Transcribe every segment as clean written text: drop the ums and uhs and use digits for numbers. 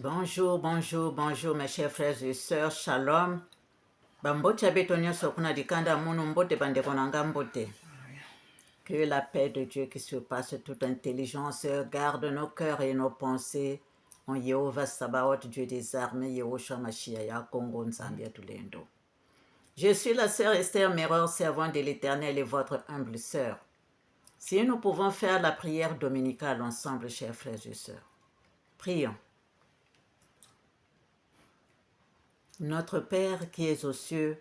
Bonjour, bonjour, bonjour mes chers frères et sœurs, shalom. Bambote abetonyo sokuna dikanda munu mbote bande konanga mbote. Que la paix de Dieu qui surpasse toute intelligence garde nos cœurs et nos pensées en Yehova Sabaoth, Dieu des armées, Yehoshua Mashiach, Kongo Nzambia Tulendo. Je suis la sœur Esther Meror, servante de l'Éternel et votre humble sœur. Si nous pouvons faire la prière dominicale ensemble, chers frères et sœurs, prions. Notre Père qui es aux cieux,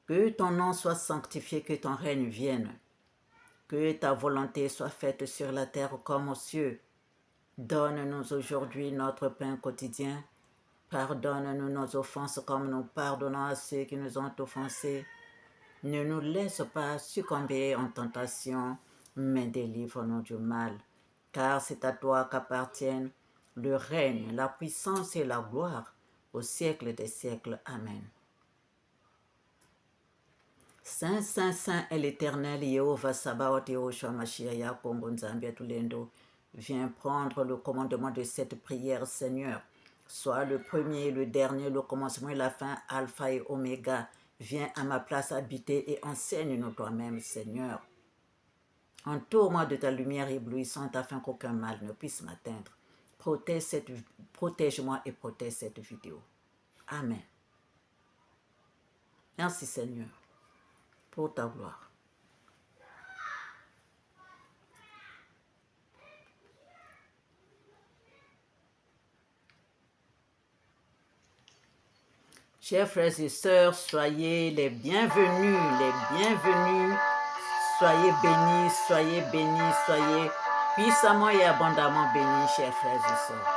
que ton nom soit sanctifié, que ton règne vienne, que ta volonté soit faite sur la terre comme aux cieux. Donne-nous aujourd'hui notre pain quotidien. Pardonne-nous nos offenses comme nous pardonnons à ceux qui nous ont offensés. Ne nous laisse pas succomber en tentation, mais délivre-nous du mal. Car c'est à toi qu'appartiennent le règne, la puissance et la gloire au siècle des siècles. Amen. Saint, Saint, Saint est l'Éternel, Yehovah Sabaoth, Yehoshua Mashiach, Kongo Nzambia Tulendo. Viens prendre le commandement de cette prière, Seigneur. Sois le premier, le dernier, le commencement et la fin, Alpha et Oméga. Viens à ma place habiter et enseigne-nous toi-même, Seigneur. Entoure-moi de ta lumière éblouissante afin qu'aucun mal ne puisse m'atteindre. Protège-moi et protège cette vidéo. Amen. Merci, Seigneur, pour ta gloire. Chers frères et sœurs, soyez les bienvenus, soyez bénis, soyez puissamment et abondamment bénis, chers frères et sœurs.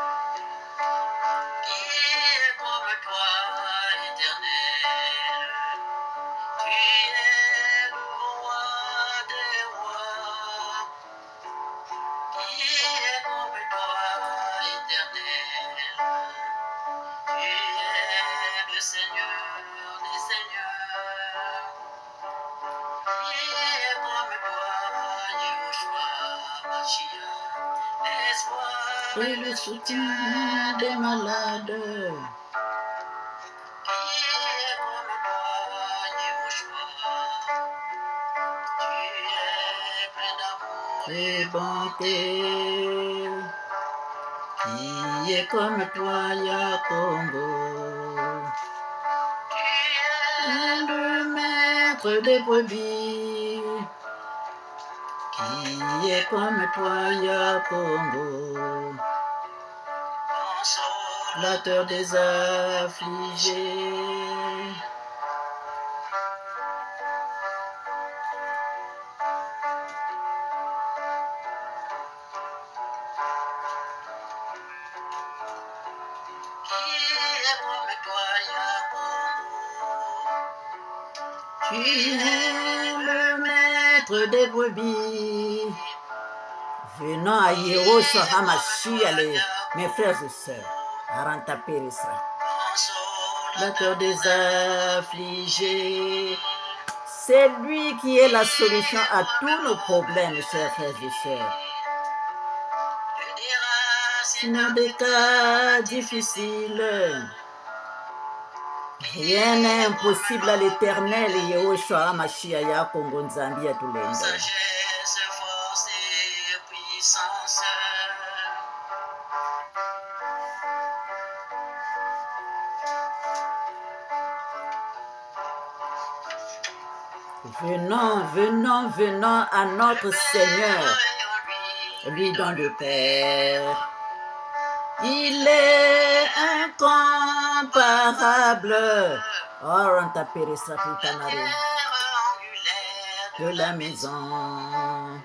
Et le soutien des malades. Et bonté, qui est comme toi, Yakongo. Le maître des brebis, qui est comme toi, Yakongo. Consolateur des affligés. Tu es le maître des brebis. Venons à Yehoshua HaMashiach, mes frères et sœurs. Aranta Perisra. Consolateur des affligés. C'est lui qui est la solution à tous nos problèmes, chers frères et sœurs. Dans des cas difficiles, rien n'est impossible à l'Éternel, Yehoshua HaMashiach, Kongo Nzambia Tulendo. Venons à notre Seigneur, lui dans le Père. Il est incomparable. De la maison.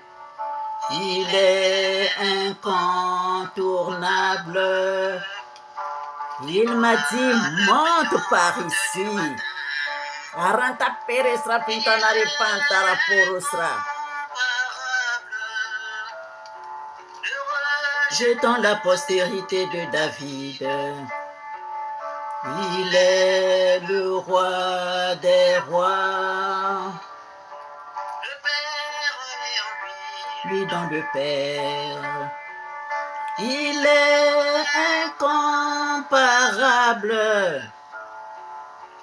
Il est incontournable. Il m'a dit, monte par ici. Aranta Peresra Pintanari Pantara Porosra. Jetons la postérité de David. Il est le roi des rois. Lui dans le Père. Il est incomparable.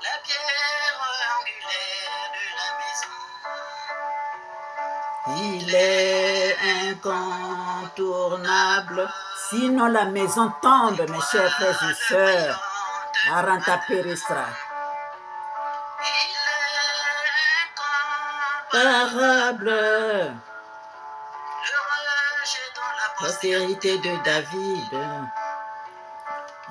La pierre angulaire de la maison. Il est incontournable. Sinon la maison tombe, mes chers frères et sœurs. Aranta Peristra. Incomparable. Postérité de David.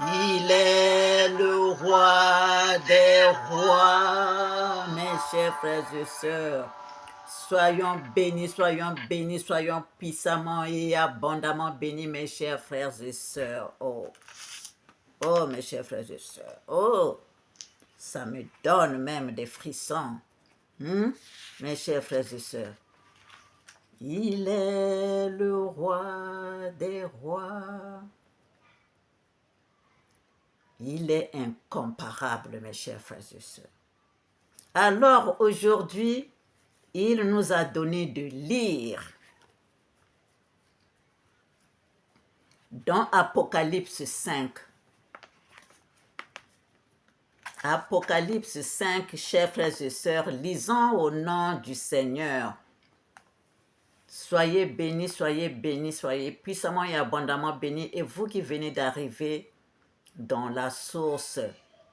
Il est le roi des rois, mes chers frères et sœurs. Soyons bénis, soyons puissamment et abondamment bénis, mes chers frères et sœurs. Oh, oh, mes chers frères et sœurs. Oh, ça me donne même des frissons. Mes chers frères et sœurs. Il est le roi des rois. Il est incomparable, mes chers frères et sœurs. Alors aujourd'hui, il nous a donné de lire dans Apocalypse 5. Apocalypse 5, chers frères et sœurs, lisons au nom du Seigneur. Soyez bénis, soyez puissamment et abondamment bénis. Et vous qui venez d'arriver dans la source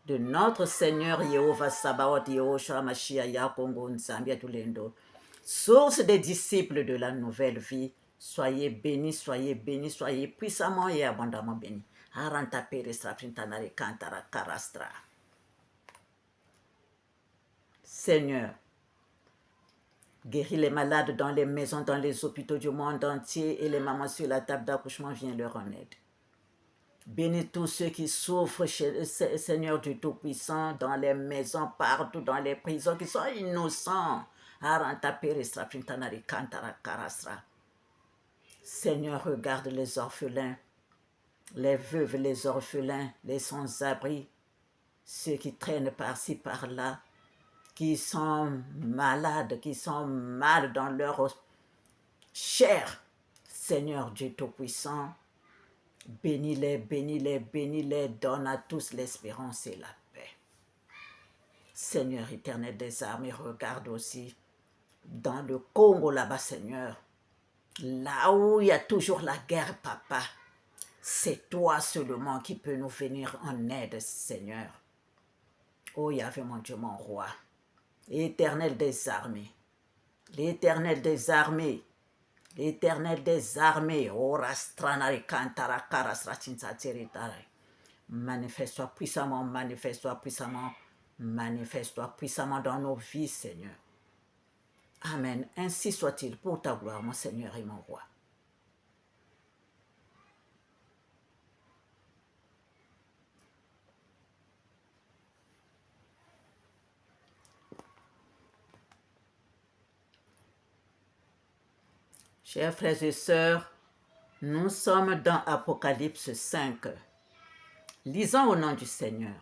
de notre Seigneur Yehovah Sabaoth, Yehoshua Mashiach, Yakongo Nzambia Tulendo, source des disciples de la nouvelle vie, soyez bénis, soyez puissamment et abondamment bénis. Aranta Perestra Printanare Kantara Karastra. Seigneur, guéris les malades dans les maisons, dans les hôpitaux du monde entier et les mamans sur la table d'accouchement, viens leur en aide. Bénis tous ceux qui souffrent, Seigneur du Tout-Puissant, dans les maisons, partout, dans les prisons, qui sont innocents. Seigneur, regarde les orphelins, les veuves, les orphelins, les sans-abri, ceux qui traînent par-ci, par-là, qui sont malades, qui sont mal dans leur chair. Seigneur Dieu Tout-Puissant, bénis-les, donne à tous l'espérance et la paix. Seigneur éternel des armées, regarde aussi dans le Congo là-bas, Seigneur, là où il y a toujours la guerre, papa. C'est toi seulement qui peux nous venir en aide, Seigneur. Oh Yahvé, mon Dieu, mon roi, éternel des armées, l'éternel des armées, l'Éternel des armées, manifeste-toi puissamment, manifeste-toi puissamment dans nos vies, Seigneur. Amen. Ainsi soit-il pour ta gloire, mon Seigneur et mon roi. Chers frères et sœurs, nous sommes dans Apocalypse 5. Lisons au nom du Seigneur.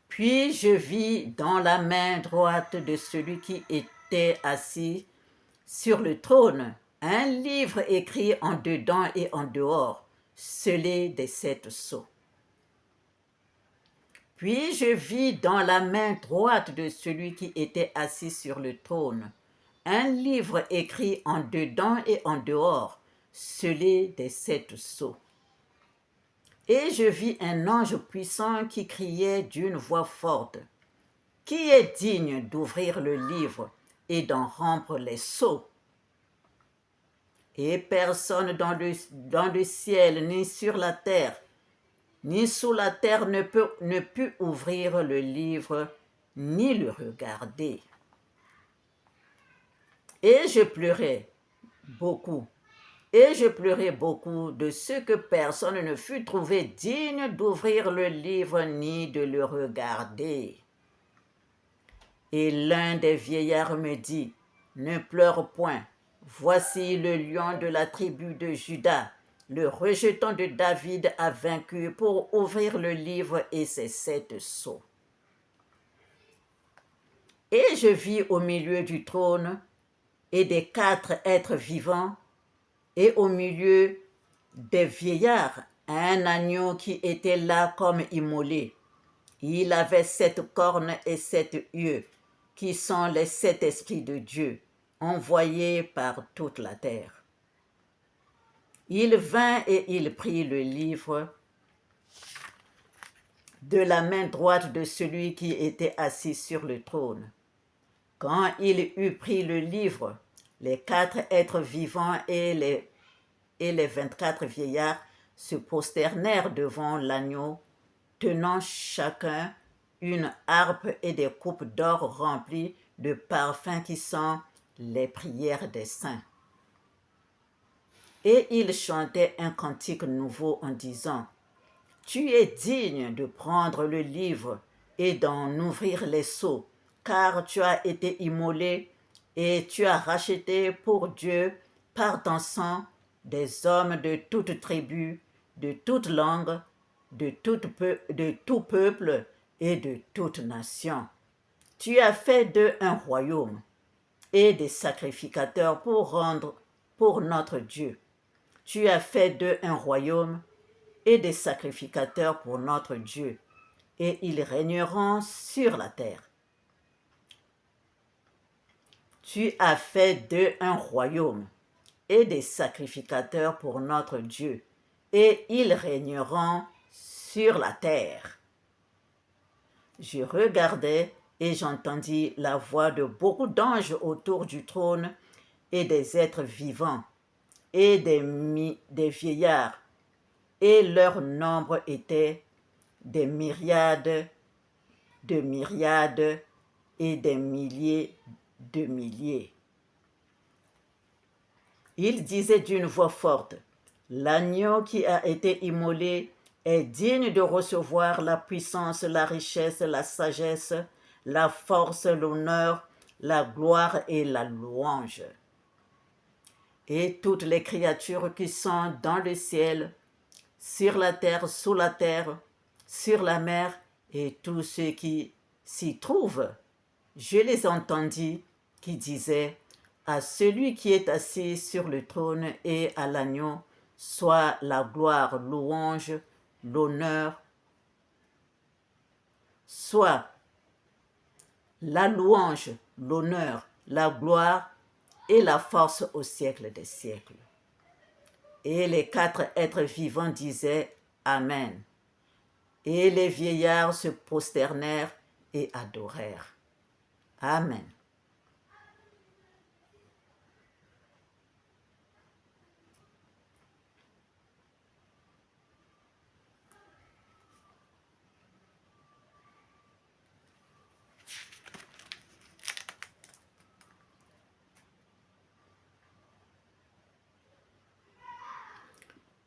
Puis je vis dans la main droite de celui qui était assis sur le trône un livre écrit en dedans et en dehors, scellé des 7 sceaux. Puis je vis dans la main droite de celui qui était assis sur le trône un livre écrit en dedans et en dehors, scellé des 7 sceaux. Et je vis un ange puissant qui criait d'une voix forte, « Qui est digne d'ouvrir le livre et d'en rompre les sceaux ?» Et personne dans le ciel, ni sur la terre, ni sous la terre ne put ouvrir le livre, ni le regarder. Et je pleurais beaucoup de ce que personne ne fut trouvé digne d'ouvrir le livre ni de le regarder. Et l'un des vieillards me dit, « Ne pleure point, voici le lion de la tribu de Juda, le rejeton de David a vaincu pour ouvrir le livre et ses 7 sceaux. » Et je vis au milieu du trône et des 4 êtres vivants, et au milieu des vieillards, un agneau qui était là comme immolé. Il avait 7 cornes et 7 yeux, qui sont les 7 esprits de Dieu, envoyés par toute la terre. Il vint et il prit le livre de la main droite de celui qui était assis sur le trône. Quand il eut pris le livre, les 4 êtres vivants et les 24 vieillards se prosternèrent devant l'agneau, tenant chacun une harpe et des coupes d'or remplies de parfums qui sont les prières des saints. Et ils chantaient un cantique nouveau en disant: Tu es digne de prendre le livre et d'en ouvrir les sceaux, car tu as été immolé et tu as racheté pour Dieu par ton sang des hommes de toute tribu, de toute langue, de tout peuple et de toute nation. Tu as fait d'eux un royaume et des sacrificateurs pour notre Dieu. Tu as fait d'eux un royaume et des sacrificateurs pour notre Dieu, et ils régneront sur la terre. Tu as fait d'eux un royaume et des sacrificateurs pour notre Dieu, et ils régneront sur la terre. Je regardais et j'entendis la voix de beaucoup d'anges autour du trône et des êtres vivants et des vieillards, et leur nombre était des myriades de myriades et des milliers de milliers. Ils disaient d'une voix forte: L'agneau qui a été immolé est digne de recevoir la puissance, la richesse, la sagesse, la force, l'honneur, la gloire et la louange. Et toutes les créatures qui sont dans le ciel, sur la terre, sous la terre, sur la mer, et tous ceux qui s'y trouvent, je les entendis qui disaient: À celui qui est assis sur le trône et à l'agneau, soit la gloire, louange, l'honneur, soit la louange, l'honneur, la gloire et la force au siècle des siècles. Et les 4 êtres vivants disaient: Amen. Et les vieillards se prosternèrent et adorèrent. Amen.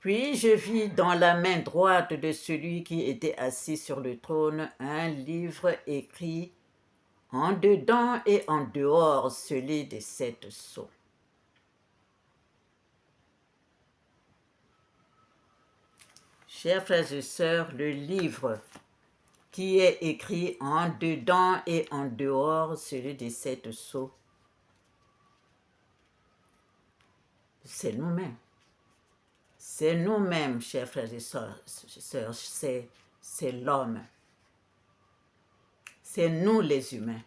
Puis je vis dans la main droite de celui qui était assis sur le trône un livre écrit en dedans et en dehors, celui des 7 sceaux. Chers frères et sœurs, le livre qui est écrit en dedans et en dehors, celui des 7 sceaux, c'est nous-mêmes. C'est nous-mêmes, chers frères et sœurs, c'est l'homme. C'est nous les humains.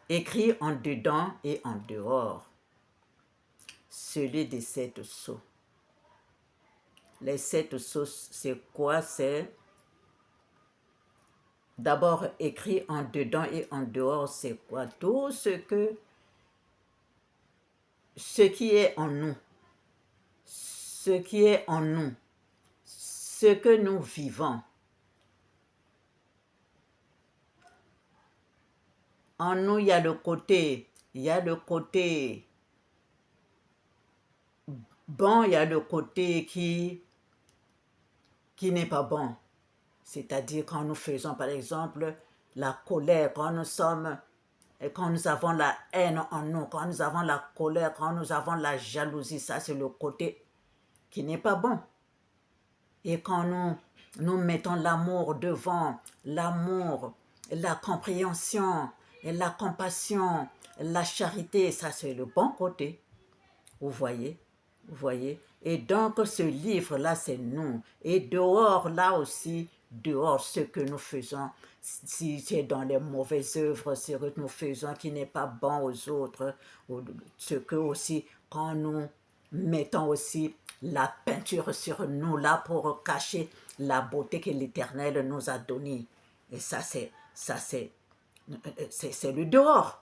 Écrit en dedans et en dehors, celui des 7 sceaux. Les 7 sceaux, c'est quoi? C'est d'abord écrit en dedans et en dehors, c'est quoi? Tout ce qui est en nous, ce qui est en nous, ce que nous vivons. En nous, il y a le côté bon, il y a le côté qui n'est pas bon. C'est-à-dire quand nous faisons, par exemple, la colère, quand nous avons la haine en nous, quand nous avons la colère, quand nous avons la jalousie, ça c'est le côté qui n'est pas bon. Et quand nous mettons l'amour devant, l'amour, la compréhension, Et la compassion, la charité, ça c'est le bon côté. Vous voyez? Vous voyez? Et donc ce livre-là, c'est nous. Et dehors, là aussi, dehors, ce que nous faisons, si c'est dans les mauvaises œuvres, ce que nous faisons qui n'est pas bon aux autres, ou ce que aussi, quand nous mettons aussi la peinture sur nous là pour cacher la beauté que l'Éternel nous a donnée. Et c'est le dehors.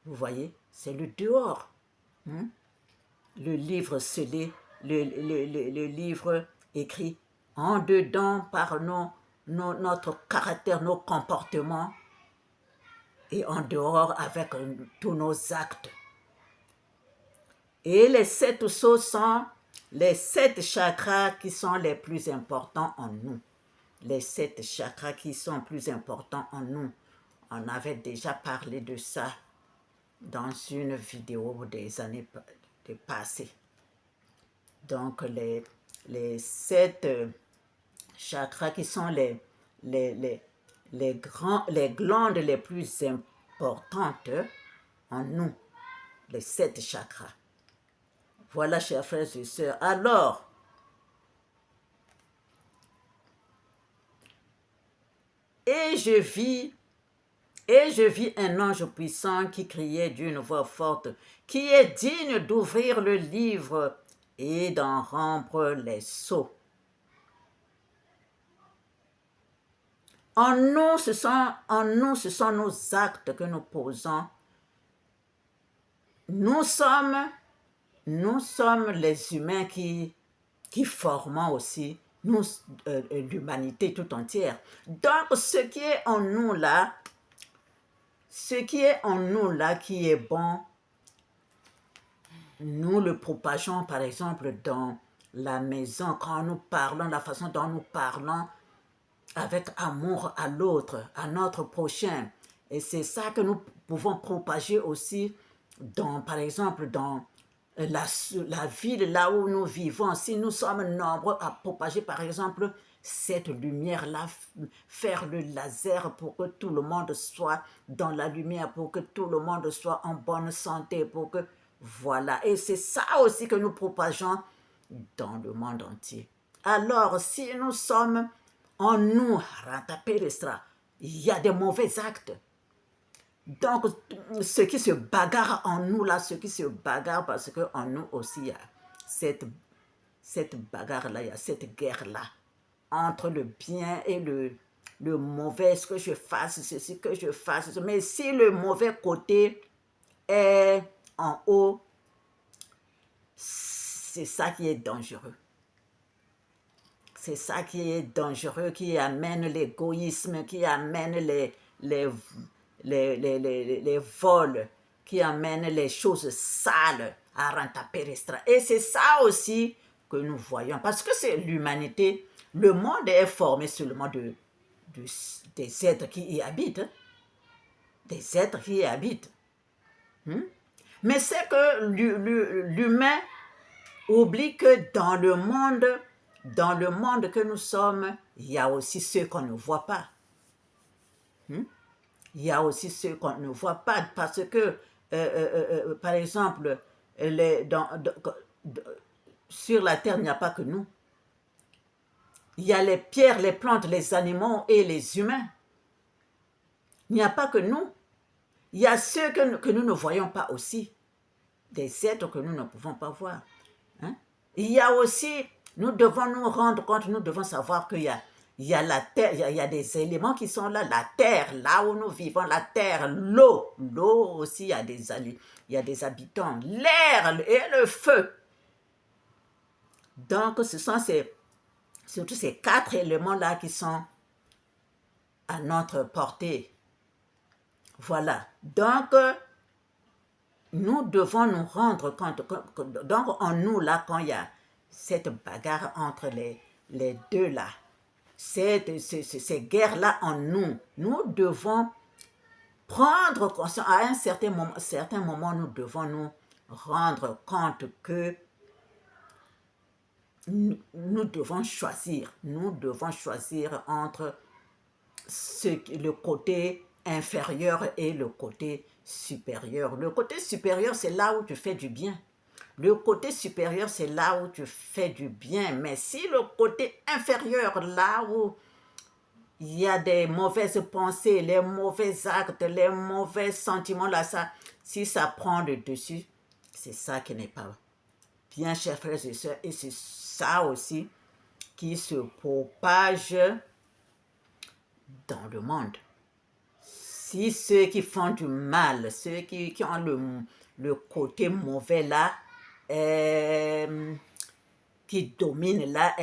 Vous voyez? C'est le dehors. Hein? Le livre scellé, le livre écrit en dedans par notre caractère, nos comportements, et en dehors avec tous nos actes. Et les 7 choses sont les 7 chakras qui sont les plus importants en nous. Les 7 chakras qui sont plus importants en nous. On avait déjà parlé de ça dans une vidéo des années passées. Donc, les 7 chakras qui sont les glandes les plus importantes en nous, les 7 chakras. Voilà, chers frères et sœurs. Alors, et je vis un ange puissant qui criait d'une voix forte, qui est digne d'ouvrir le livre et d'en rompre les sceaux. En nous, ce sont nos actes que nous posons. Nous sommes les humains qui formons aussi l'humanité tout entière. Donc, ce qui est en nous là, qui est bon, nous le propageons par exemple dans la maison, quand nous parlons, la façon dont nous parlons avec amour à l'autre, à notre prochain. Et c'est ça que nous pouvons propager aussi, par exemple, dans la ville là où nous vivons. Si nous sommes nombreux à propager, par exemple, cette lumière-là, faire le laser pour que tout le monde soit dans la lumière, pour que tout le monde soit en bonne santé, pour que... Voilà. Et c'est ça aussi que nous propageons dans le monde entier. Alors, si nous sommes en nous, il y a des mauvais actes. Donc, ce qui se bagarre en nous là, ce qui se bagarre parce qu'en nous aussi, il y a cette bagarre-là, il y a cette guerre-là entre le bien et le mauvais, ce que je fasse, ceci que je fasse. Mais si le mauvais côté est en haut, c'est ça qui est dangereux. C'est ça qui est dangereux, qui amène l'égoïsme, qui amène les vols, qui amène les choses sales à Rantaperestra. Et c'est ça aussi que nous voyons, parce que c'est l'humanité. Le monde est formé seulement des êtres qui y habitent. Des êtres qui y habitent. Mais c'est que l'humain oublie que dans le monde que nous sommes, il y a aussi ceux qu'on ne voit pas. Il y a aussi ceux qu'on ne voit pas, parce que, par exemple, sur la terre, il n'y a pas que nous. Il y a les pierres, les plantes, les animaux et les humains. Il n'y a pas que nous. Il y a ceux que nous ne voyons pas aussi. Des êtres que nous ne pouvons pas voir. Il y a aussi, nous devons nous rendre compte, nous devons savoir qu'il y a la terre, il y a des éléments qui sont là, la terre, là où nous vivons, la terre, l'eau aussi, il y a des habitants, l'air et le feu. Donc, ce sont surtout ces 4 éléments-là qui sont à notre portée. Voilà. Donc, nous devons nous rendre compte, donc en nous là, quand il y a cette bagarre entre les deux là, ces guerres-là en nous, nous devons prendre conscience, à un certain moment, nous devons nous rendre compte que nous devons choisir entre le côté inférieur et le côté supérieur. Le côté supérieur, c'est là où tu fais du bien. Le côté supérieur, c'est là où tu fais du bien. Mais si le côté inférieur, là où il y a des mauvaises pensées, les mauvais actes, les mauvais sentiments, là, si ça prend le dessus, c'est ça qui n'est pas bien, chers frères et sœurs. Et c'est ça aussi qui se propage dans le monde. Si ceux qui font du mal, ceux qui ont le côté mauvais là, qui dominent là,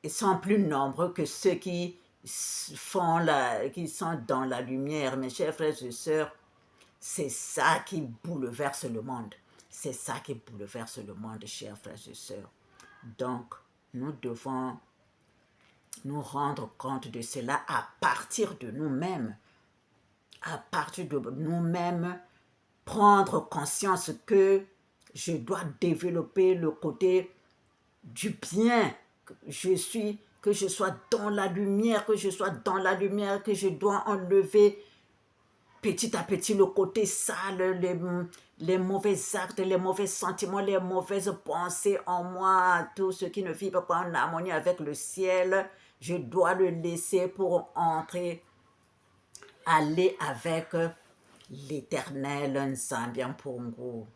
ils sont plus nombreux que ceux qui qui sont dans la lumière. Mes chers frères et sœurs, c'est ça qui bouleverse le monde. C'est ça qui bouleverse le monde, chers frères et sœurs. Donc, nous devons nous rendre compte de cela à partir de nous-mêmes. À partir de nous-mêmes, prendre conscience que je dois développer le côté du bien, que je sois dans la lumière, que je sois dans la lumière, que je dois enlever petit à petit le côté sale, les mauvais actes, les mauvais sentiments, les mauvaises pensées en moi, tout ce qui ne vibre pas en harmonie avec le ciel, je dois le laisser pour aller avec l'Éternel Nzambi Mpungu.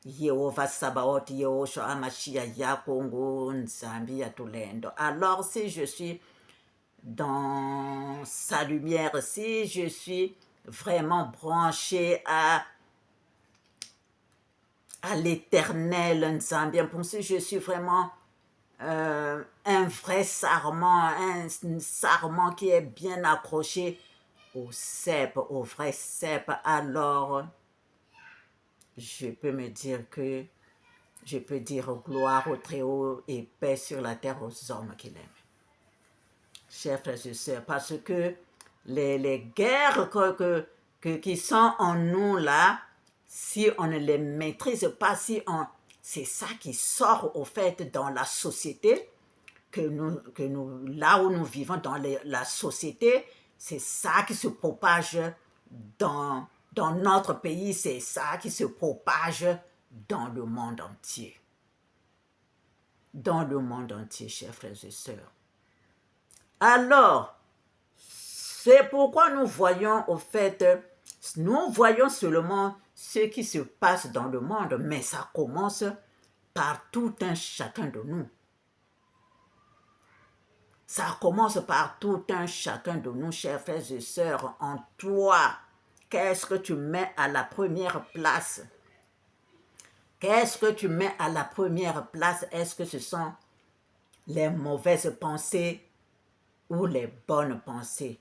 Yehova Sabaoth, Yehoshua Amashia, Yakongo, Nzambi Yatulendo. Alors si je suis dans sa lumière, si je suis vraiment branché à l'Éternel Nzambi, si je suis vraiment un vrai sarment, un sarment qui est bien accroché au cep, au vrai cep, alors je peux me dire que je peux dire gloire au Très-Haut et paix sur la terre aux hommes qu'il aime. Chers frères et sœurs, parce que les guerres qui sont en nous là, si on ne les maîtrise pas, c'est ça qui sort au fait dans la société, là où nous vivons dans la société, c'est ça qui se propage dans notre pays, c'est ça qui se propage dans le monde entier. Dans le monde entier, chers frères et sœurs. Alors, c'est pourquoi nous voyons nous voyons seulement ce qui se passe dans le monde, mais ça commence par tout un chacun de nous. Ça commence par tout un chacun de nous, chers frères et sœurs, en toi. Qu'est-ce que tu mets à la première place? Qu'est-ce que tu mets à la première place? Est-ce que ce sont les mauvaises pensées ou les bonnes pensées?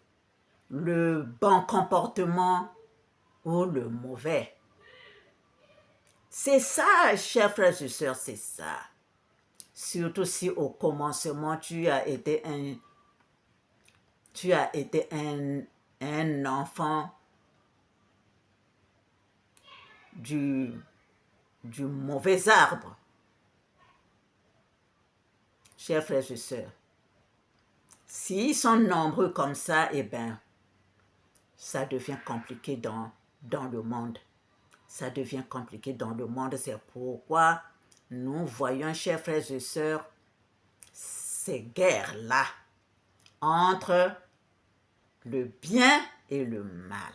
Le bon comportement ou le mauvais? C'est ça, chers frères et sœurs, c'est ça. Surtout si au commencement, tu as été un enfant du mauvais arbre. Chers frères et sœurs, s'ils sont nombreux comme ça, eh bien, ça devient compliqué dans le monde. Ça devient compliqué dans le monde. C'est pourquoi nous voyons, chers frères et sœurs, ces guerres-là entre le bien et le mal.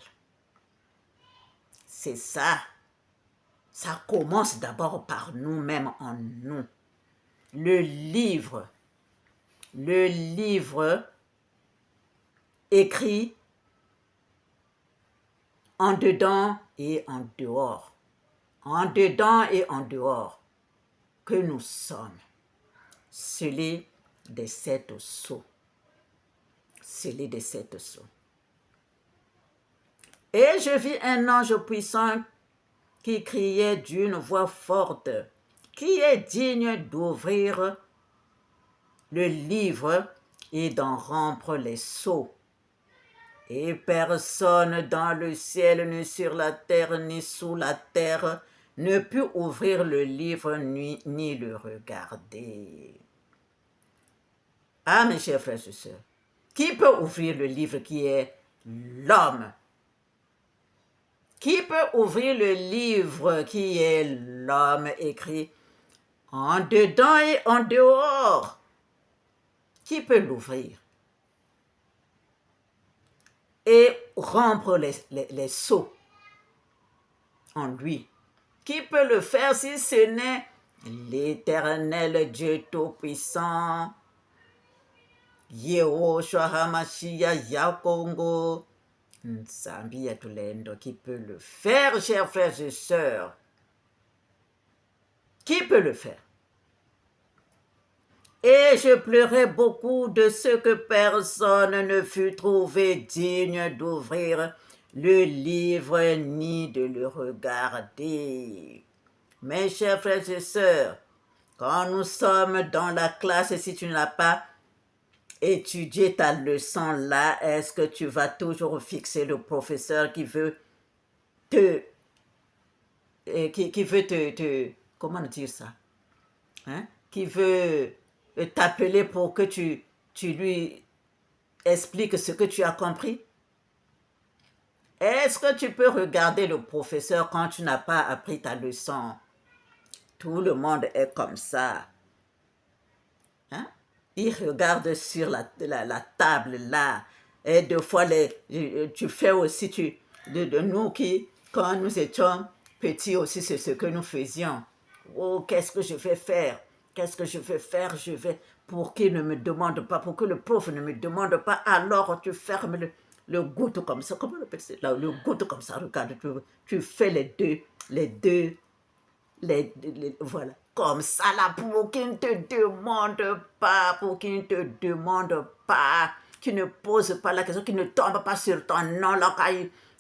C'est ça. Ça commence d'abord par nous-mêmes en nous. Le livre écrit en dedans et en dehors. En dedans et en dehors, que nous sommes. Celui des 7 sceaux. Celui des 7 sceaux. Et je vis un ange puissant qui criait d'une voix forte, qui est digne d'ouvrir le livre et d'en rompre les sceaux. Et personne dans le ciel, ni sur la terre, ni sous la terre, ne put ouvrir le livre ni le regarder. Ah, mes chers frères et sœurs, Qui peut ouvrir le livre qui est l'homme? Qui peut ouvrir le livre qui est l'homme écrit en dedans et en dehors? Qui peut l'ouvrir et rompre les sceaux en lui? Qui peut le faire si ce n'est l'Éternel Dieu Tout-Puissant, Yehoshua HaMashiach Yakongo, Nzambi Yatulendo, qui peut le faire, chers frères et sœurs? Qui peut le faire? Et je pleurais beaucoup de ce que personne ne fut trouvé digne d'ouvrir le livre ni de le regarder. Mes chers frères et sœurs, quand nous sommes dans la classe, et si tu n'as pas étudié ta leçon là, est-ce que tu vas toujours fixer le professeur qui veut te... qui veut comment dire ça? Hein? Qui veut t'appeler pour que tu lui expliques ce que tu as compris? Est-ce que tu peux regarder le professeur quand tu n'as pas appris ta leçon? Tout le monde est comme ça. Hein? Il regarde sur la table là. Et des fois, tu fais aussi, de nous qui, quand nous étions petits aussi, c'est ce que nous faisions. Oh, qu'est-ce que je vais faire? Qu'est-ce que je vais faire? Je vais, pour qu'il ne me demande pas, pour que le prof ne me demande pas, alors tu fermes le goutte comme ça. Comment on appelle ça? Le goutte comme ça, regarde, tu fais les deux, voilà, comme ça là, pour qu'il ne te demande pas, qu'il ne pose pas la question, qu'il ne tombe pas sur ton nom, là,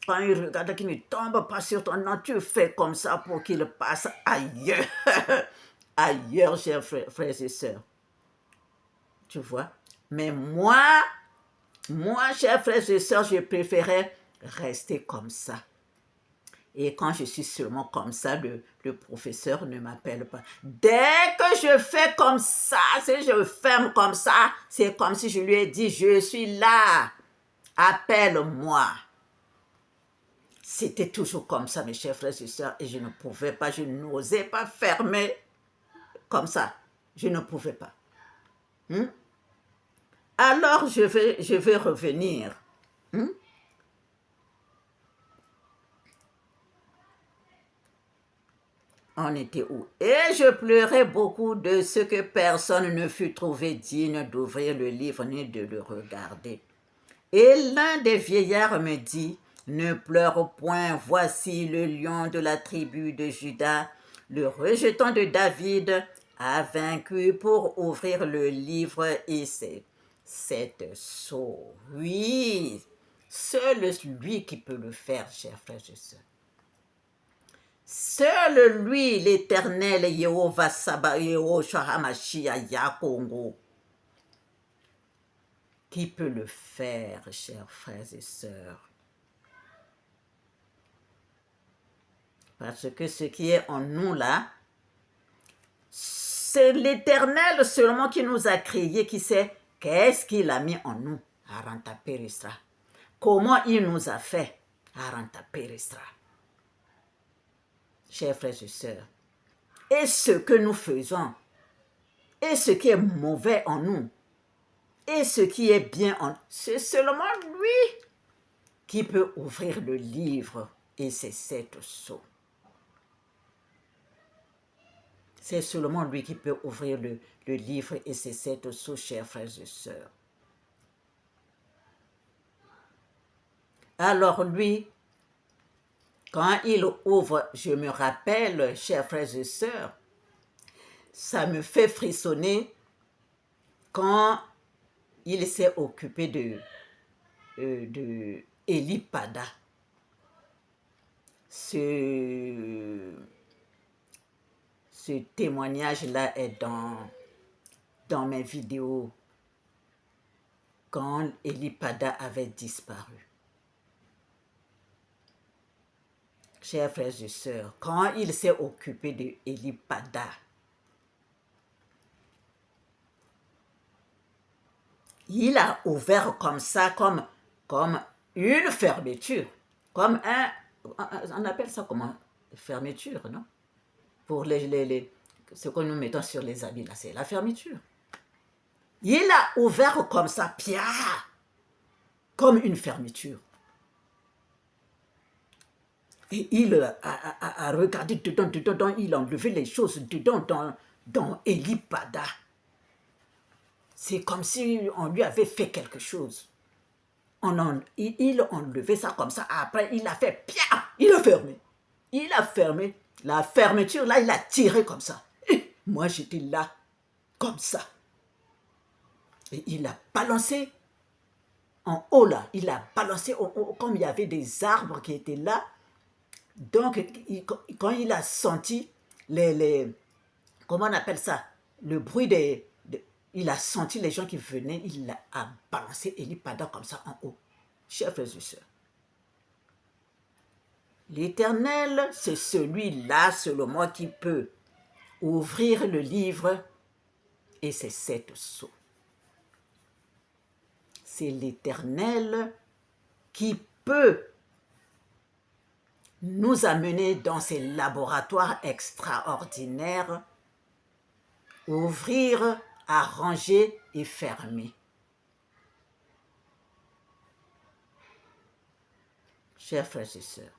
quand il regarde, qu'il ne tombe pas sur ton nom, tu fais comme ça pour qu'il passe ailleurs, ailleurs, chers frères et sœurs, tu vois. Mais moi, chers frères et sœurs, je préférais rester comme ça. Et quand je suis seulement comme ça, le professeur ne m'appelle pas. Dès que je fais comme ça, si je ferme comme ça, c'est comme si je lui ai dit, je suis là, appelle-moi. C'était toujours comme ça, mes chers frères et sœurs, et je ne pouvais pas, je n'osais pas fermer comme ça. Je ne pouvais pas. Alors, je vais revenir. On était où? Et je pleurais beaucoup de ce que personne ne fut trouvé digne d'ouvrir le livre ni de le regarder. Et l'un des vieillards me dit, ne pleure point, voici le lion de la tribu de Juda, le rejeton de David, a vaincu pour ouvrir le livre et c'est cette sceau. Oui, seul lui qui peut le faire, chers frères et sœurs. Seul lui, l'Éternel, Yehovah Sabaoth, Yehoshua HaMashiach Yakongo, qui peut le faire, chers frères et sœurs. Parce que ce qui est en nous là, c'est l'Éternel seulement qui nous a créés, qui sait qu'est-ce qu'il a mis en nous, Aranta Peristra. Comment il nous a fait, Aranta Peristra. Chers frères et sœurs, et ce que nous faisons, et ce qui est mauvais en nous, et ce qui est bien en nous, c'est seulement lui qui peut ouvrir le livre et c'est sept sceaux. C'est seulement lui qui peut ouvrir le livre et ses sept sceaux, chers frères et sœurs. Alors lui, quand il ouvre, je me rappelle, chers frères et sœurs, ça me fait frissonner quand il s'est occupé de Eli Pada. Ce témoignage-là est dans mes vidéos quand Eli Pada avait disparu. Chers frères et sœurs, quand il s'est occupé de Eli Pada, Il a ouvert comme ça, comme une fermeture. Comme on appelle ça comment? Fermeture, non? Pour ce que nous mettons sur les habits, là, c'est la fermeture. Il a ouvert comme ça, pia, comme une fermeture. Et il a regardé dedans, il a enlevé les choses dedans, dans Elipada. C'est comme si on lui avait fait quelque chose. Il a enlevé ça comme ça, après il a fait pia, il a fermé. Il a fermé. La fermeture, là, il a tiré comme ça. Et moi, j'étais là, comme ça. Et il a balancé en haut, là. Il a balancé en haut, comme il y avait des arbres qui étaient là. Donc, quand il a senti comment on appelle ça? Le bruit il a senti les gens qui venaient, il a balancé Elipada comme ça en haut. Chers frères et sœurs, l'Éternel, c'est celui-là seulement qui peut ouvrir le livre et c'est 7 sceaux. C'est l'Éternel qui peut nous amener dans ces laboratoires extraordinaires, ouvrir, arranger et fermer. Chers frères et sœurs,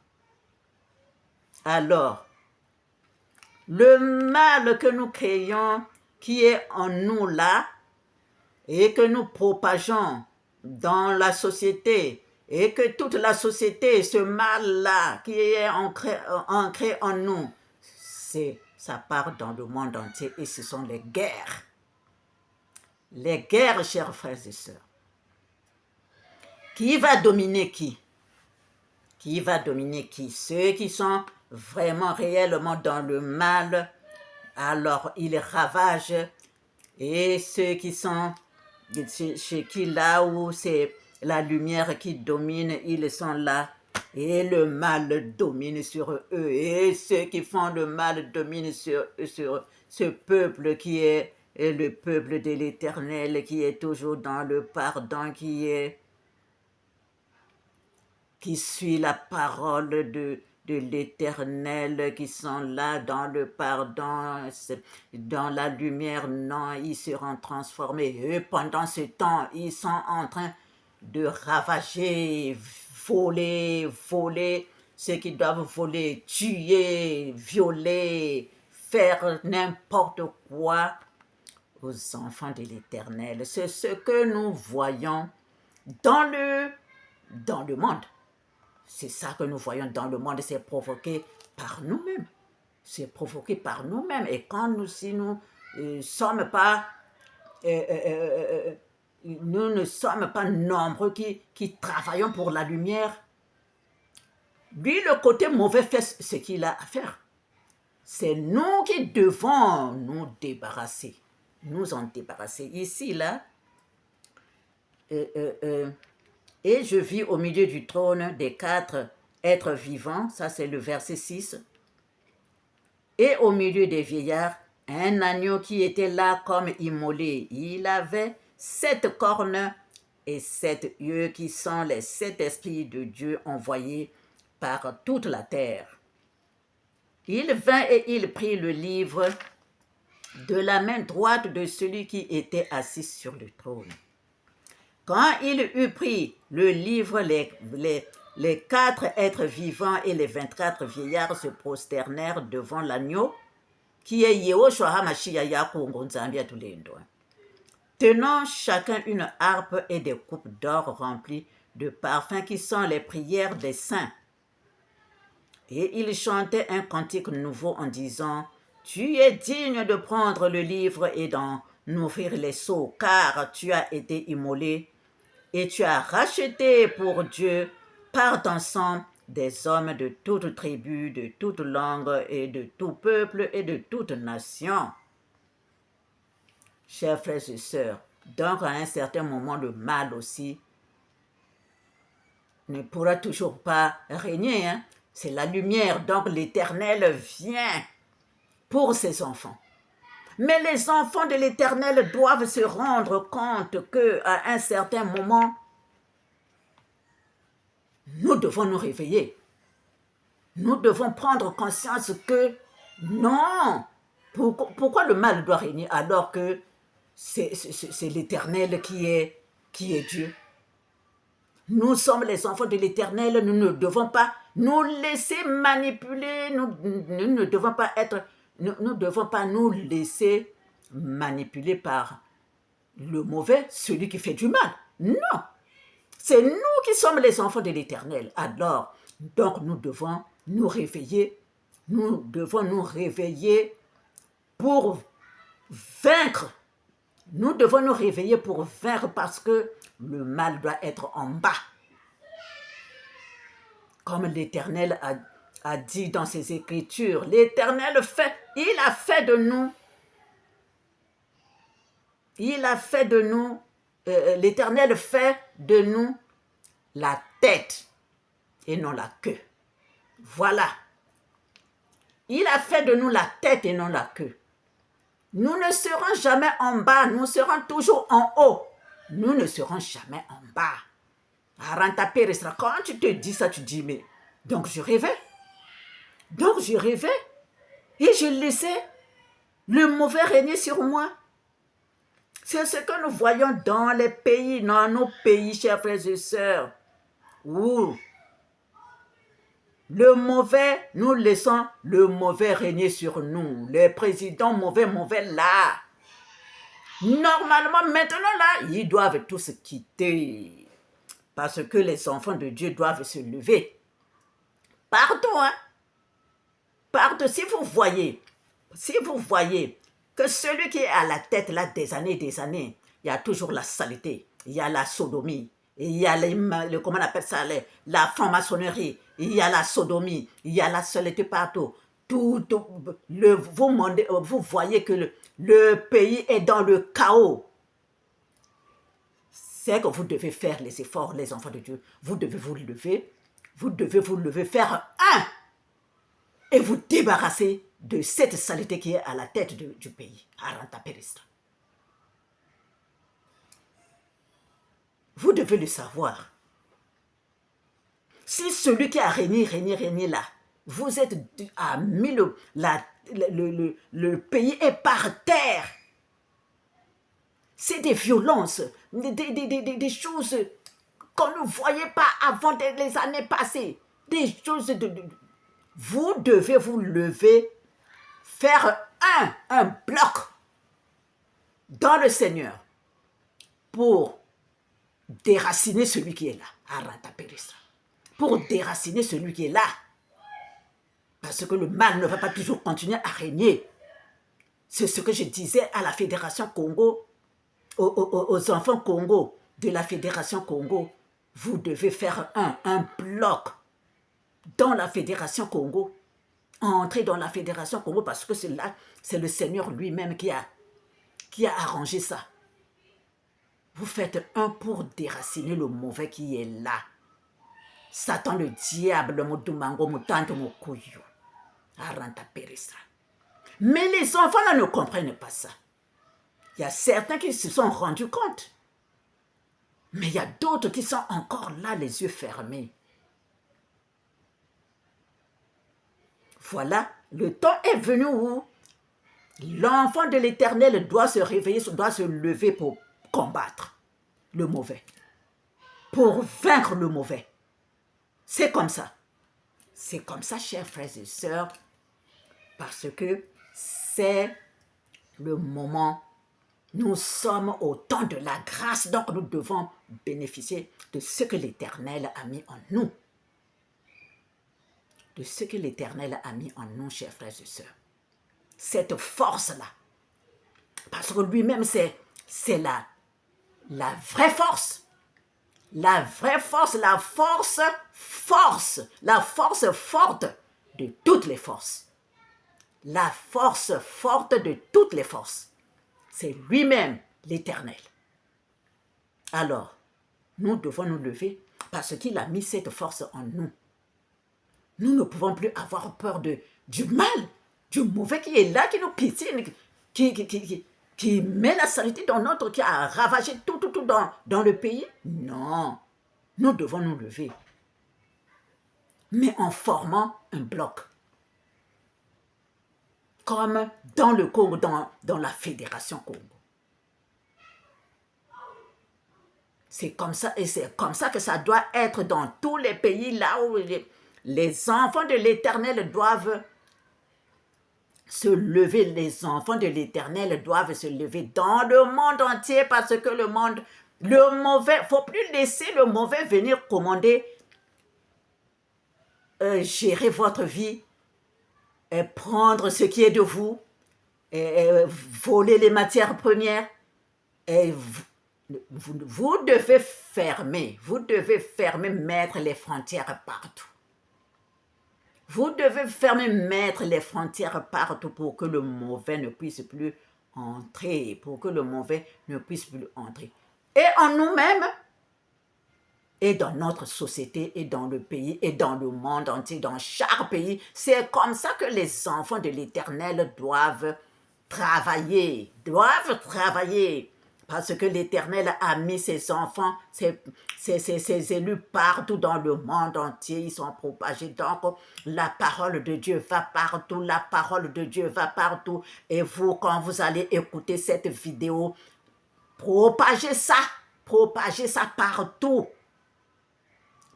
alors, le mal que nous créons, qui est en nous là, et que nous propageons dans la société, et que toute la société, ce mal-là qui est ancré en nous, ça part dans le monde entier et ce sont les guerres. Les guerres, chers frères et sœurs. Qui va dominer qui? Qui va dominer qui? Ceux qui sont vraiment réellement dans le mal, alors ils ravagent, et ceux qui sont chez qui là où c'est la lumière qui domine, ils sont là et le mal domine sur eux, et ceux qui font le mal dominent sur ce peuple qui est le peuple de l'Éternel, qui est toujours dans le pardon, qui suit la parole de l'Éternel, qui sont là dans le pardon, dans la lumière. Non, ils seront transformés. Et pendant ce temps, ils sont en train de ravager, voler, ceux qui doivent voler, tuer, violer, faire n'importe quoi aux enfants de l'Éternel. C'est ce que nous voyons dans le monde. C'est ça que nous voyons dans le monde, c'est provoqué par nous-mêmes. C'est provoqué par nous-mêmes. Et si nous ne sommes pas nombreux qui travaillons pour la lumière, lui, le côté mauvais fait ce qu'il a à faire. C'est nous qui devons nous débarrasser, nous en débarrasser. Ici, là, et je vis au milieu du trône des 4 êtres vivants, ça c'est le verset 6, et au milieu des vieillards, un agneau qui était là comme immolé. Il avait 7 cornes et 7 yeux qui sont les 7 esprits de Dieu envoyés par toute la terre. Il vint et il prit le livre de la main droite de celui qui était assis sur le trône. Quand il eut pris le livre, les 4 êtres vivants et les 24 vieillards se prosternèrent devant l'agneau, qui est Yehoshua HaMashiach Yakongo Nzambi Atulendo, tenant chacun une harpe et des coupes d'or remplies de parfums qui sont les prières des saints. Et il chantait un cantique nouveau en disant: Tu es digne de prendre le livre et d'en ouvrir les sceaux, car tu as été immolé et tu as racheté pour Dieu par ton sang des hommes de toute tribu, de toute langue et de tout peuple et de toute nation. Chers frères et sœurs, donc à un certain moment, le mal aussi ne pourra toujours pas régner. Hein? C'est la lumière, donc l'Éternel vient pour ses enfants. Mais les enfants de l'Éternel doivent se rendre compte qu'à un certain moment, nous devons nous réveiller. Nous devons prendre conscience que non, pourquoi le mal doit régner alors que c'est l'Éternel qui est Dieu. Nous sommes les enfants de l'Éternel, nous ne devons pas nous laisser manipuler, nous ne devons pas nous devons pas nous laisser manipuler par le mauvais, celui qui fait du mal. Non, c'est nous qui sommes les enfants de l'Éternel. Alors, donc nous devons nous réveiller, nous devons nous réveiller pour vaincre. Nous devons nous réveiller pour vaincre parce que le mal doit être en bas. Comme l'Éternel a dit dans ses Écritures, l'Éternel il a fait de nous, l'Éternel fait de nous la tête et non la queue. Voilà. Il a fait de nous la tête et non la queue. Nous ne serons jamais en bas, nous serons toujours en haut. Nous ne serons jamais en bas. Quand tu te dis ça, tu dis, mais donc je rêvais. Et je laissais le mauvais régner sur moi. C'est ce que nous voyons dans les pays, dans nos pays, chers frères et sœurs, où le mauvais, nous laissons le mauvais régner sur nous. Les présidents mauvais là. Normalement, maintenant là, ils doivent tous quitter. Parce que les enfants de Dieu doivent se lever. Partout, hein. Partout, si vous voyez que celui qui est à la tête là des années, il y a toujours la saleté, il y a la sodomie, il y a comment on appelle ça, la franc-maçonnerie, il y a la sodomie, il y a la saleté partout. Vous voyez que le pays est dans le chaos. C'est que vous devez faire les efforts, les enfants de Dieu. Vous devez vous lever, faire un et vous débarrasser de cette saleté qui est à la tête du pays. Vous devez le savoir. Si celui qui a régné là, vous êtes à 1000, le pays est par terre. C'est des violences, des choses qu'on ne voyait pas avant les années passées. Des choses vous devez vous lever, faire un bloc dans le Seigneur pour déraciner celui qui est là. Pour déraciner celui qui est là. Parce que le mal ne va pas toujours continuer à régner. C'est ce que je disais à la Fédération Congo, aux enfants Congo, de la Fédération Congo. Vous devez faire un bloc dans la Fédération Congo. Entrer dans la Fédération Congo parce que c'est le Seigneur lui-même qui a arrangé ça. Vous faites un pour déraciner le mauvais qui est là. Satan, le diable, mais les enfants là ne comprennent pas ça. Il y a certains qui se sont rendus compte. Mais il y a d'autres qui sont encore là, les yeux fermés. Voilà, le temps est venu où l'enfant de l'Éternel doit se réveiller, doit se lever pour combattre le mauvais, pour vaincre le mauvais. C'est comme ça. C'est comme ça, chers frères et sœurs, parce que c'est le moment. Nous sommes au temps de la grâce, donc nous devons bénéficier de ce que l'Éternel a mis en nous. De ce que l'Éternel a mis en nous, chers frères et sœurs. Cette force-là. Parce que lui-même, c'est la vraie force. La vraie force, la force forte de toutes les forces. La force forte de toutes les forces. C'est lui-même l'Éternel. Alors, nous devons nous lever parce qu'il a mis cette force en nous. Nous ne pouvons plus avoir peur du mal, du mauvais qui est là, qui nous piétine, qui met la saleté dans notre, qui a ravagé tout dans le pays. Non, nous devons nous lever, mais en formant un bloc. Comme dans le Congo, dans la Fédération Congo. C'est comme ça, et c'est comme ça que ça doit être dans tous les pays, là où les enfants de l'Éternel doivent se lever. Les enfants de l'Éternel doivent se lever dans le monde entier, parce que le mauvais, il ne faut plus laisser le mauvais venir commander, gérer votre vie, et prendre ce qui est de vous, et voler les matières premières. Et vous devez fermer, mettre les frontières partout. Vous devez fermer, mettre les frontières partout pour que le mauvais ne puisse plus entrer, Et en nous-mêmes, et dans notre société, et dans le pays, et dans le monde entier, dans chaque pays, c'est comme ça que les enfants de l'Éternel doivent travailler, parce que l'Éternel a mis ses enfants, ses élus partout dans le monde entier, ils sont propagés. Donc, la parole de Dieu va partout, et vous, quand vous allez écouter cette vidéo, propagez ça partout.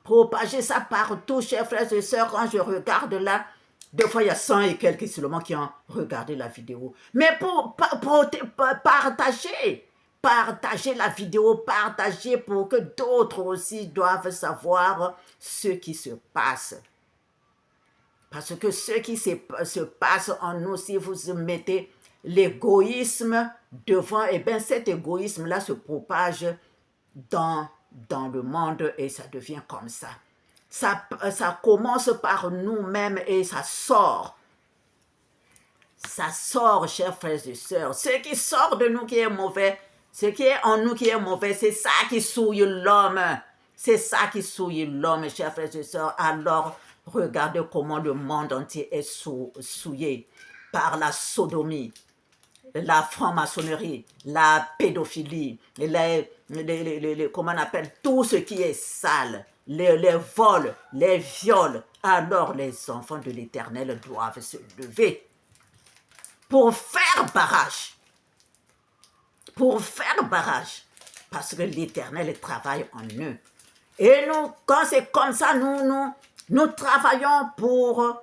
Propagez ça partout, chers frères et sœurs. Quand je regarde là, des fois il y a 100 et quelques seulement qui ont regardé la vidéo. Mais pour partager la vidéo, partager pour que d'autres aussi doivent savoir ce qui se passe. Parce que ce qui se passe en nous, si vous mettez l'égoïsme devant, et bien cet égoïsme-là se propage dans le monde, et ça devient comme ça. Ça commence par nous-mêmes et ça sort. Ça sort, chers frères et sœurs. Ce qui sort de nous qui est mauvais, ce qui est en nous qui est mauvais, c'est ça qui souille l'homme. C'est ça qui souille l'homme, chers frères et sœurs. Alors, regardez comment le monde entier est souillé par la sodomie, la franc-maçonnerie, la pédophilie, comment on appelle, tout ce qui est sale, les vols, les viols. Alors les enfants de l'Éternel doivent se lever pour faire barrage. Parce que l'Éternel travaille en eux. Et nous, quand c'est comme ça, nous travaillons pour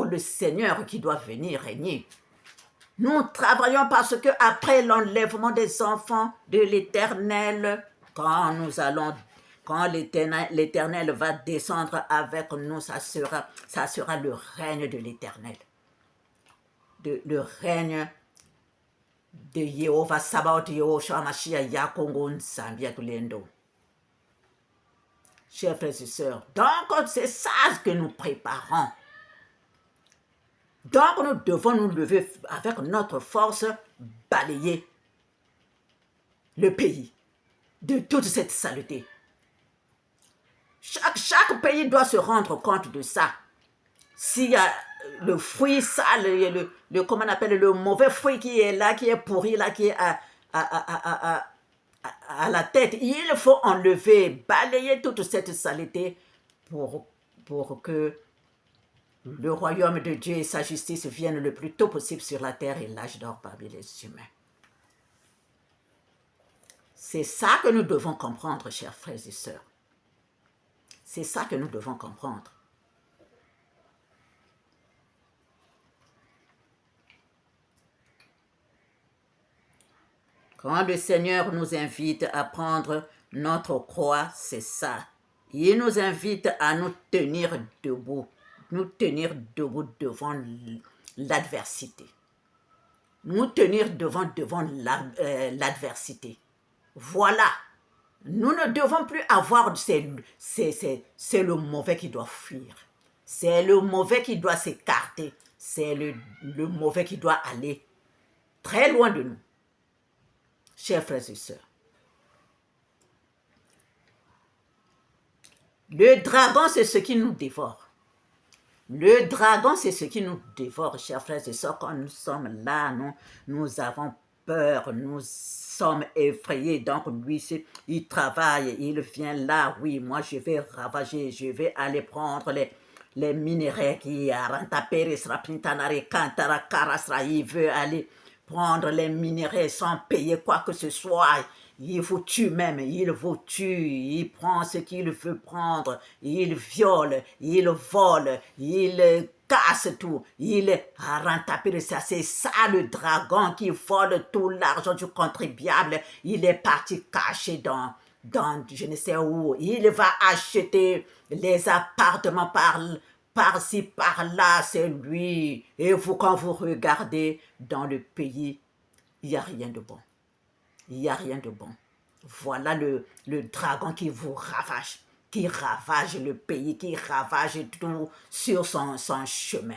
le Seigneur qui doit venir régner. Nous travaillons parce que après l'enlèvement des enfants de l'Éternel, quand l'Éternel va descendre avec nous, ça sera le règne de l'Éternel. Le règne de Jéhovah Sabaoth, Yehoshua Mashiach, Yakongo Nsambia Tulendo. Chers frères et sœurs, donc c'est ça que nous préparons. Donc nous devons nous lever avec notre force, balayer le pays de toute cette saleté. Chaque pays doit se rendre compte de ça. S'il y a le fruit sale, comment on appelle, le mauvais fruit qui est là, qui est pourri, là, qui est à la tête, il faut enlever, balayer toute cette saleté pour que le royaume de Dieu et sa justice viennent le plus tôt possible sur la terre et l'âge d'or parmi les humains. C'est ça que nous devons comprendre, chers frères et sœurs. C'est ça que nous devons comprendre. Quand le Seigneur nous invite à prendre notre croix, c'est ça. Il nous invite à nous tenir debout devant l'adversité. Nous tenir devant l'adversité. Voilà. Nous ne devons plus avoir, c'est le mauvais qui doit fuir. C'est le mauvais qui doit s'écarter. C'est le mauvais qui doit aller très loin de nous. Chers frères et sœurs. Le dragon, c'est ce qui nous dévore. Le dragon, c'est ce qui nous dévore, chers frères et sœurs. Quand nous sommes là, nous avons peur, nous sommes effrayés. Donc, lui, il travaille, il vient là. Oui, moi, je vais ravager, je vais aller prendre les minéraux qui il veut aller prendre les minéraux sans payer quoi que ce soit. Il vous tue même, il vous tue, il prend ce qu'il veut prendre, il viole, il vole, il casse tout, il rentabilise ça. C'est ça le dragon qui vole tout l'argent du contribuable. Il est parti caché dans je ne sais où. Il va acheter les appartements par-ci, par-là, c'est lui. Et vous, quand vous regardez dans le pays, il n'y a rien de bon. Il n'y a rien de bon. Voilà le dragon qui vous ravage, qui ravage le pays, qui ravage tout sur son chemin.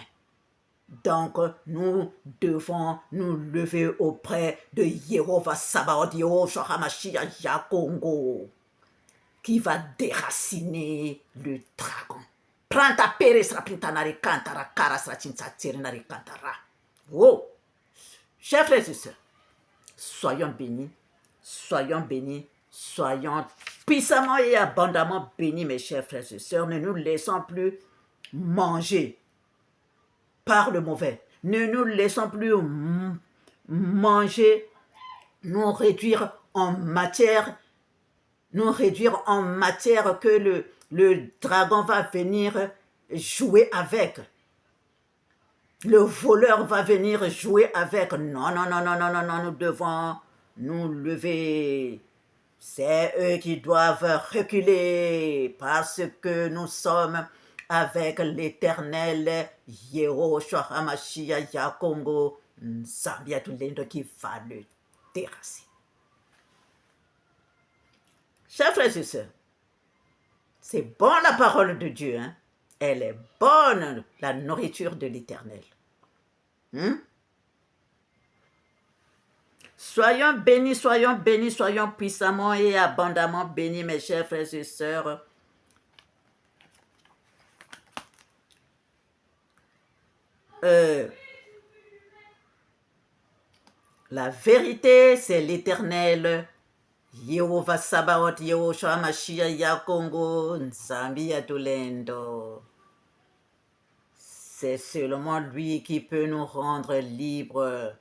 Donc, nous devons nous lever auprès de Yehovah Sabaoth, Yehoshua HaMashiach Yakongo, qui va déraciner le dragon. Pranta peresra pintanari kantara karasra chinsatsirinari kantara. Oh, chers frères et sœurs, soyons bénis, soyons puissamment et abondamment bénis, mes chers frères et sœurs. Ne nous laissons plus manger par le mauvais. Ne nous laissons plus manger, nous réduire en matière que le dragon va venir jouer avec. Le voleur va venir jouer avec. Non, nous devons nous lever. C'est eux qui doivent reculer parce que nous sommes avec l'Éternel Yehoshua HaMashiach Yakongo Zambia Tulendo qui va le terrasser. Chers frères et sœurs, c'est bon la parole de Dieu, hein? Elle est bonne, la nourriture de l'Éternel. Soyons bénis, soyons puissamment et abondamment bénis, mes chers frères et sœurs. La vérité, c'est l'Éternel. Yehovah Sabaoth, Yehoshua HaMashiach Yakongo, Nzambi Yatulendo. C'est seulement lui qui peut nous rendre libres.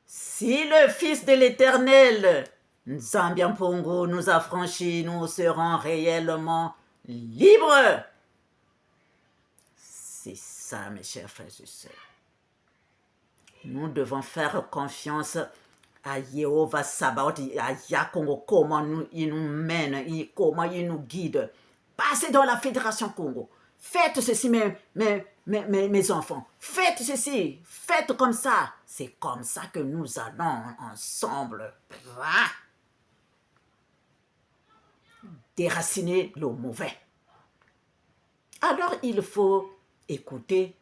Si le Fils de l'Éternel, Nzambi Mpongo, nous a franchis, nous serons réellement libres. C'est ça, mes chers frères et sœurs. Nous devons faire confiance à Yehovah Sabaoth, à Yakongo, comment il nous mène, comment il nous guide. Passez dans la Fédération Congo. Faites ceci, mes enfants. Faites ceci. Faites comme ça. C'est comme ça que nous allons ensemble déraciner le mauvais. Alors, il faut écouter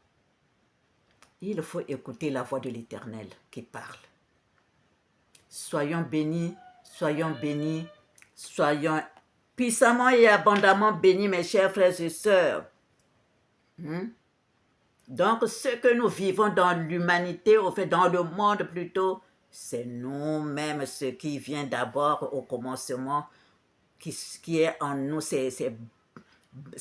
la voix de l'Éternel qui parle. Soyons bénis, soyons puissamment et abondamment bénis, mes chers frères et sœurs. Donc, ce que nous vivons dans l'humanité, au fait, dans le monde plutôt, c'est nous-mêmes ce qui vient d'abord au commencement, qui est en nous, ces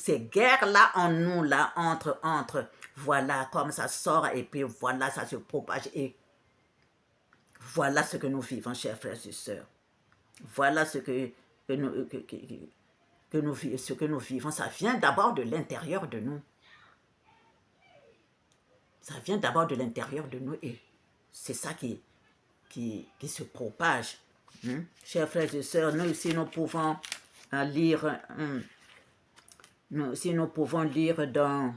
guerres-là en nous, là, entre, voilà, comme ça sort, et puis voilà, ça se propage, et voilà ce que nous vivons, chers frères et sœurs. Voilà ce que nous vivons. Ça vient d'abord de l'intérieur de nous. Ça vient d'abord de l'intérieur de nous et c'est ça qui se propage. Chers frères et sœurs, nous aussi nous pouvons lire, dans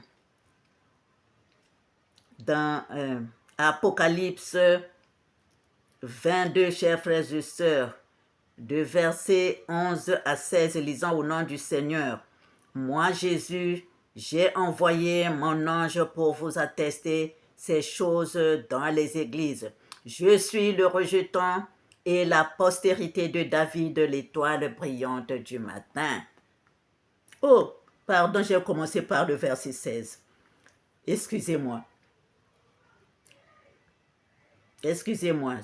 Apocalypse 22, chers frères et sœurs, de versets 11 à 16, lisant au nom du Seigneur. Moi, Jésus, j'ai envoyé mon ange pour vous attester ces choses dans les églises. Je suis le rejetant et la postérité de David, l'étoile brillante du matin. Oh, Pardon, j'ai commencé par le verset 16. Excusez-moi. Excusez-moi.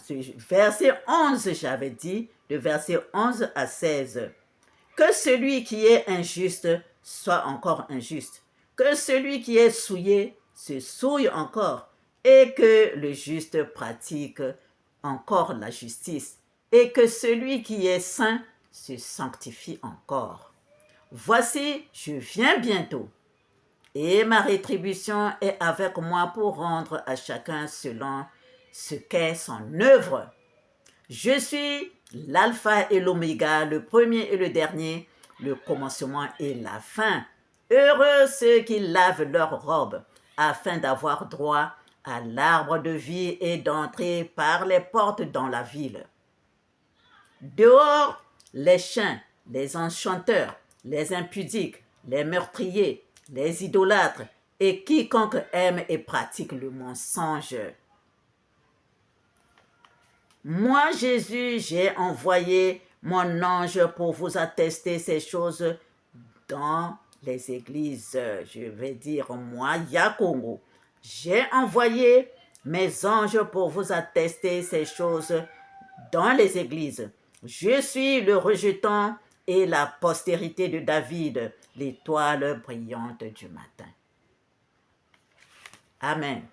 Verset 11, j'avais dit, de verset 11 à 16. Que celui qui est injuste soit encore injuste. Que celui qui est souillé se souille encore. Et que le juste pratique encore la justice. Et que celui qui est saint se sanctifie encore. Voici, je viens bientôt. Et ma rétribution est avec moi pour rendre à chacun selon ce qu'est son œuvre. Je suis l'alpha et l'oméga, le premier et le dernier, le commencement et la fin. Heureux ceux qui lavent leurs robes, afin d'avoir droit à l'arbre de vie et d'entrer par les portes dans la ville. Dehors, les chiens, les enchanteurs, les impudiques, les meurtriers, les idolâtres et quiconque aime et pratique le mensonge. Moi, Jésus, j'ai envoyé mon ange pour vous attester ces choses dans les églises. Je vais dire, moi, Yakongo, j'ai envoyé mes anges pour vous attester ces choses dans les églises. Je suis le rejetant et la postérité de David, l'étoile brillante du matin. Amen.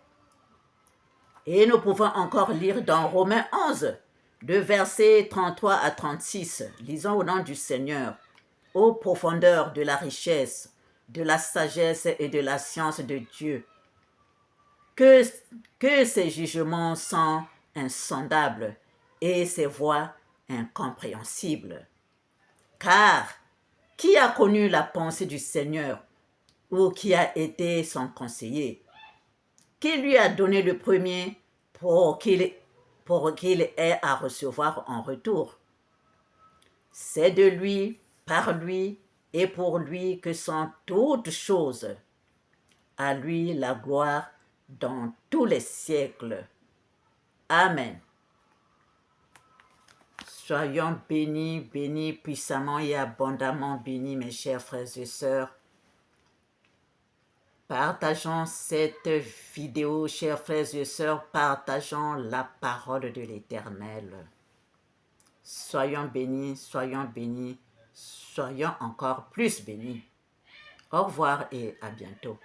Et nous pouvons encore lire dans Romains 11, de versets 33 à 36. Lisons au nom du Seigneur. Ô profondeur de la richesse, de la sagesse et de la science de Dieu, que ses jugements sont insondables et ses voies incompréhensibles. Car qui a connu la pensée du Seigneur ou qui a été son conseiller? Qui lui a donné le premier pour qu'il ait à recevoir en retour? C'est de lui, par lui et pour lui que sont toutes choses. À lui la gloire dans tous les siècles. Amen. Soyons bénis, bénis puissamment et abondamment bénis, mes chers frères et sœurs. Partageons cette vidéo, chers frères et sœurs, partageons la parole de l'Éternel. Soyons bénis, soyons encore plus bénis. Au revoir et à bientôt.